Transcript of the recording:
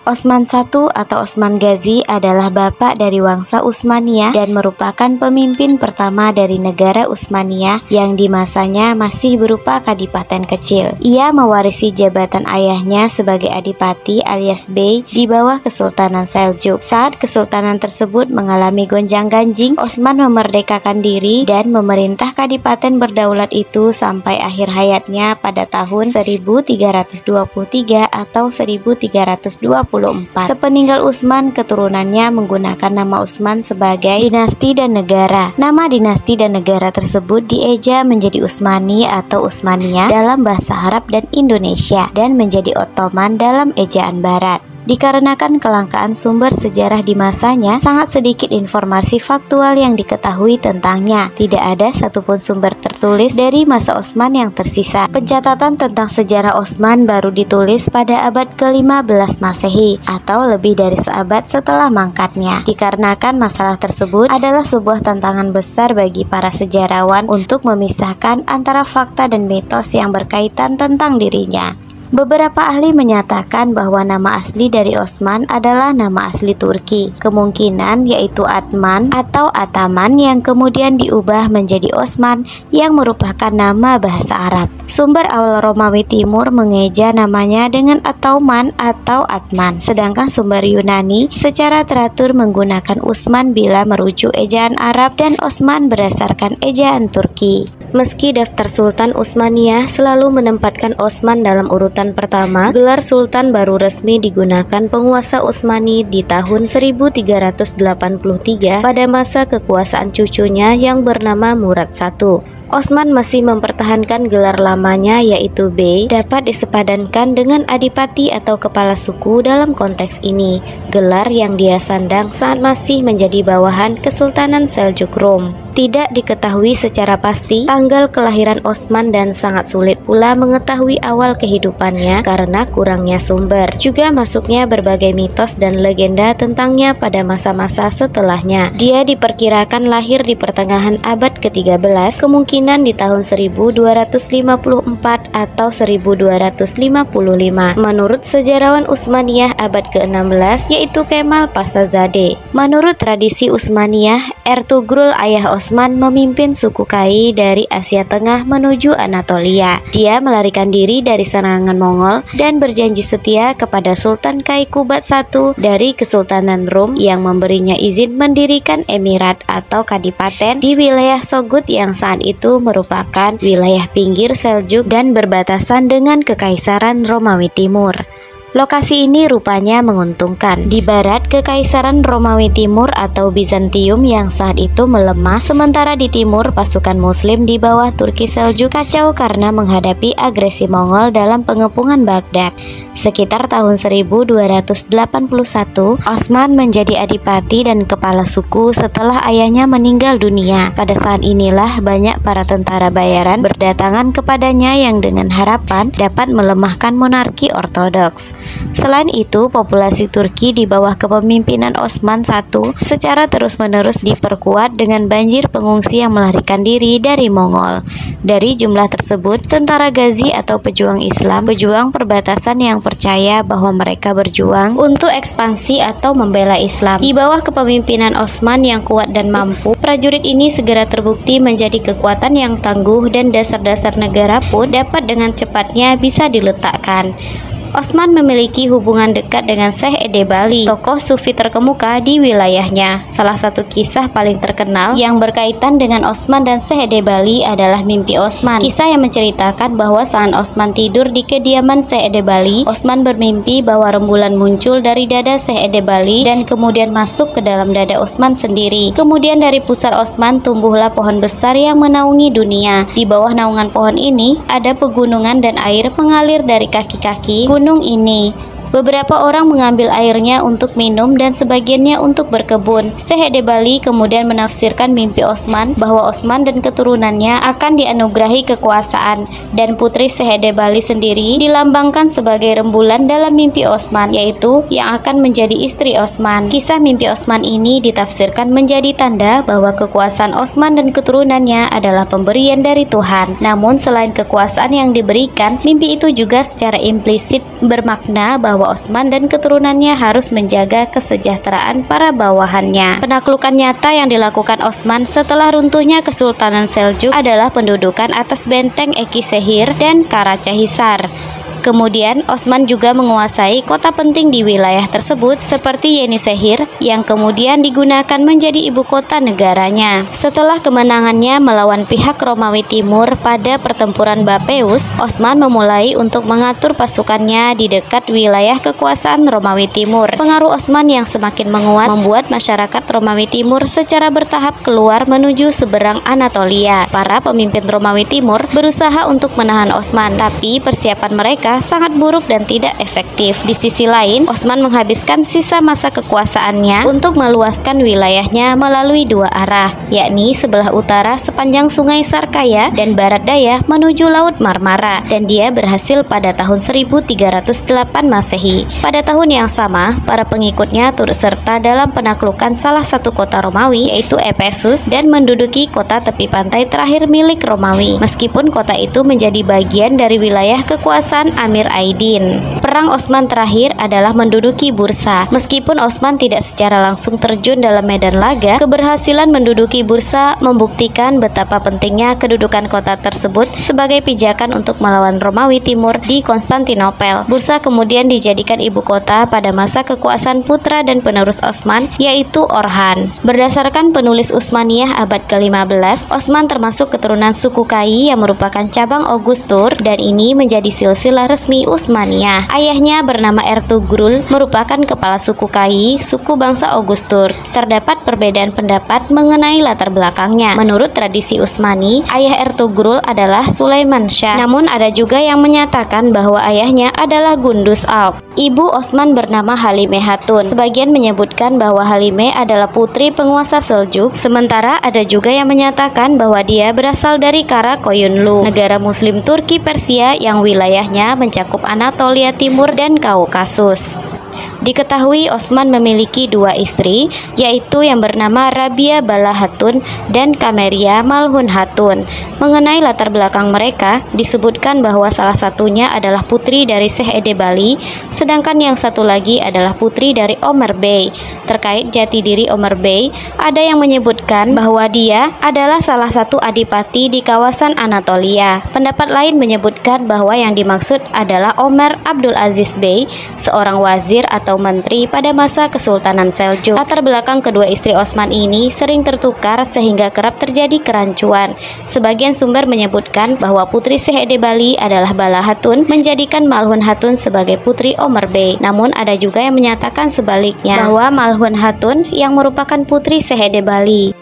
Osman I atau Osman Ghazi adalah bapak dari Wangsa Utsmaniyah dan merupakan pemimpin pertama dari negara Utsmaniyah yang di masanya masih berupa kadipaten kecil. Ia mewarisi jabatan ayahnya sebagai adipati alias bey di bawah Kesultanan Seljuk. Saat kesultanan tersebut mengalami gonjang-ganjing, Osman memerdekakan diri dan memerintah kadipaten berdaulat itu sampai akhir hayatnya pada tahun 1323 atau 1324. Sepeninggal Utsman, keturunannya menggunakan nama Utsman sebagai dinasti dan negara. Nama dinasti dan negara tersebut dieja menjadi Utsmani atau Utsmaniyah dalam bahasa Arab dan Indonesia dan menjadi Ottoman dalam ejaan barat. Dikarenakan kelangkaan sumber sejarah di masanya, sangat sedikit informasi faktual yang diketahui tentangnya. Tidak ada satupun sumber tertulis dari masa Osman yang tersisa. Pencatatan tentang sejarah Osman baru ditulis pada abad ke-15 Masehi atau lebih dari seabad setelah mangkatnya. Dikarenakan masalah tersebut adalah sebuah tantangan besar bagi para sejarawan untuk memisahkan antara fakta dan mitos yang berkaitan tentang dirinya. Beberapa ahli menyatakan bahwa nama asli dari Osman adalah nama asli Turki, kemungkinan yaitu Atman atau Ataman yang kemudian diubah menjadi Osman yang merupakan nama bahasa Arab. Sumber awal Romawi Timur mengeja namanya dengan Atauman atau Atman, sedangkan sumber Yunani secara teratur menggunakan Utsman bila merujuk ejaan Arab dan Osman berdasarkan ejaan Turki. Meski daftar Sultan Utsmaniyah selalu menempatkan Osman dalam urutan pertama, gelar Sultan baru resmi digunakan penguasa Utsmani di tahun 1383 pada masa kekuasaan cucunya yang bernama Murad I. Osman masih mempertahankan gelar lamanya yaitu bey, dapat disepadankan dengan adipati atau kepala suku dalam konteks ini, gelar yang dia sandang saat masih menjadi bawahan Kesultanan Seljuk Rom. Tidak diketahui secara pasti tanggal kelahiran Osman dan sangat sulit pula mengetahui awal kehidupannya karena kurangnya sumber. Juga masuknya berbagai mitos dan legenda tentangnya pada masa-masa setelahnya. Dia diperkirakan lahir di pertengahan abad ke-13, kemungkinan di tahun 1254 atau 1255 menurut sejarawan Utsmaniyah abad ke-16 yaitu Kemal Pasazadeh. Menurut tradisi Utsmaniyah, Ertugrul ayah Osman memimpin suku Kai dari Asia Tengah menuju Anatolia. Dia melarikan diri dari serangan Mongol dan berjanji setia kepada Sultan Kai Kubat I dari Kesultanan Rum yang memberinya izin mendirikan emirat atau kadipaten di wilayah Sogut yang saat itu merupakan wilayah pinggir Seljuk dan berbatasan dengan Kekaisaran Romawi Timur. Lokasi ini rupanya menguntungkan. Di barat, Kekaisaran Romawi Timur atau Bizantium yang saat itu melemah, sementara di timur pasukan Muslim di bawah Turki Seljuk kacau karena menghadapi agresi Mongol dalam pengepungan Baghdad. Sekitar tahun 1281, Osman menjadi adipati dan kepala suku setelah ayahnya meninggal dunia. Pada saat inilah banyak para tentara bayaran berdatangan kepadanya yang dengan harapan dapat melemahkan monarki ortodoks. Selain itu, populasi Turki di bawah kepemimpinan Osman I secara terus-menerus diperkuat dengan banjir pengungsi yang melarikan diri dari Mongol. Dari jumlah tersebut, tentara Ghazi atau pejuang Islam, pejuang perbatasan yang percaya bahwa mereka berjuang untuk ekspansi atau membela Islam. Di bawah kepemimpinan Osman yang kuat dan mampu, prajurit ini segera terbukti menjadi kekuatan yang tangguh dan dasar-dasar negara pun dapat dengan cepatnya bisa diletakkan. Osman memiliki hubungan dekat dengan Syekh Edebali, tokoh sufi terkemuka di wilayahnya. Salah satu kisah paling terkenal yang berkaitan dengan Osman dan Syekh Edebali adalah mimpi Osman. Kisah yang menceritakan bahwa saat Osman tidur di kediaman Syekh Edebali, Osman bermimpi bahwa rembulan muncul dari dada Syekh Edebali dan kemudian masuk ke dalam dada Osman sendiri. Kemudian dari pusar Osman tumbuhlah pohon besar yang menaungi dunia. Di bawah naungan pohon ini ada pegunungan dan air mengalir dari kaki-kaki gunung ini. Beberapa orang mengambil airnya untuk minum dan sebagiannya untuk berkebun. Syekh Edebali kemudian menafsirkan mimpi Osman bahwa Osman dan keturunannya akan dianugerahi kekuasaan dan putri Syekh Edebali sendiri dilambangkan sebagai rembulan dalam mimpi Osman, yaitu yang akan menjadi istri Osman. Kisah mimpi Osman ini ditafsirkan menjadi tanda bahwa kekuasaan Osman dan keturunannya adalah pemberian dari Tuhan. Namun selain kekuasaan yang diberikan, mimpi itu juga secara implisit bermakna bahwa bahwa Osman dan keturunannya harus menjaga kesejahteraan para bawahannya. Penaklukan nyata yang dilakukan Osman setelah runtuhnya Kesultanan Seljuk adalah pendudukan atas benteng Eki Sehir dan Karacahisar. Kemudian Osman juga menguasai kota penting di wilayah tersebut seperti Yenisehir yang kemudian digunakan menjadi ibu kota negaranya. Setelah kemenangannya melawan pihak Romawi Timur pada pertempuran Bapeus, Osman memulai untuk mengatur pasukannya di dekat wilayah kekuasaan Romawi Timur. Pengaruh Osman yang semakin menguat membuat masyarakat Romawi Timur secara bertahap keluar menuju seberang Anatolia. Para pemimpin Romawi Timur berusaha untuk menahan Osman, tapi persiapan mereka sangat buruk dan tidak efektif. Di sisi lain, Osman menghabiskan sisa masa kekuasaannya untuk meluaskan wilayahnya melalui dua arah, yakni sebelah utara sepanjang Sungai Sarkaya dan barat daya menuju Laut Marmara, dan dia berhasil pada tahun 1308 Masehi. Pada tahun yang sama, para pengikutnya turut serta dalam penaklukan salah satu kota Romawi, yaitu Efesus, dan menduduki kota tepi pantai terakhir milik Romawi, meskipun kota itu menjadi bagian dari wilayah kekuasaan Amir Aidin. Perang Osman terakhir adalah menduduki Bursa. Meskipun Osman tidak secara langsung terjun dalam medan laga, keberhasilan menduduki Bursa membuktikan betapa pentingnya kedudukan kota tersebut sebagai pijakan untuk melawan Romawi Timur di Konstantinopel. Bursa kemudian dijadikan ibu kota pada masa kekuasaan putra dan penerus Osman, yaitu Orhan. Berdasarkan penulis Utsmaniyah abad ke-15, Osman termasuk keturunan suku Kai yang merupakan cabang Augustur, dan ini menjadi silsilah resmi Utsmaniyah. Ayahnya bernama Ertugrul, merupakan kepala suku Kai, suku bangsa Augustur. Terdapat perbedaan pendapat mengenai latar belakangnya. Menurut tradisi Utsmani, ayah Ertugrul adalah Sulaiman Shah. Namun ada juga yang menyatakan bahwa ayahnya adalah Gunduz Alp. Ibu Osman bernama Halimeh Hatun. Sebagian menyebutkan bahwa Halimeh adalah putri penguasa Seljuk, sementara ada juga yang menyatakan bahwa dia berasal dari Karakoyunlu, negara Muslim Turki Persia yang wilayahnya mencakup Anatolia Timur dan Kaukasus. Diketahui Osman memiliki dua istri, yaitu yang bernama Rabia Bala Hatun dan Kameria Malhun Hatun. Mengenai latar belakang mereka, disebutkan bahwa salah satunya adalah putri dari Syekh Edebali, sedangkan yang satu lagi adalah putri dari Omar Bey. Terkait jati diri Omar Bey, ada yang menyebutkan bahwa dia adalah salah satu adipati di kawasan Anatolia. Pendapat lain menyebutkan bahwa yang dimaksud adalah Omar Abdul Aziz Bey, seorang wazir atau menteri pada masa Kesultanan Seljuk. Latar belakang kedua istri Osman ini sering tertukar sehingga kerap terjadi kerancuan. Sebagian sumber menyebutkan bahwa putri Syekh Edebali adalah Bala Hatun, menjadikan Malhun Hatun sebagai putri Omar Bey. Namun ada juga yang menyatakan sebaliknya, bahwa Malhun Hatun yang merupakan putri Syekh Edebali.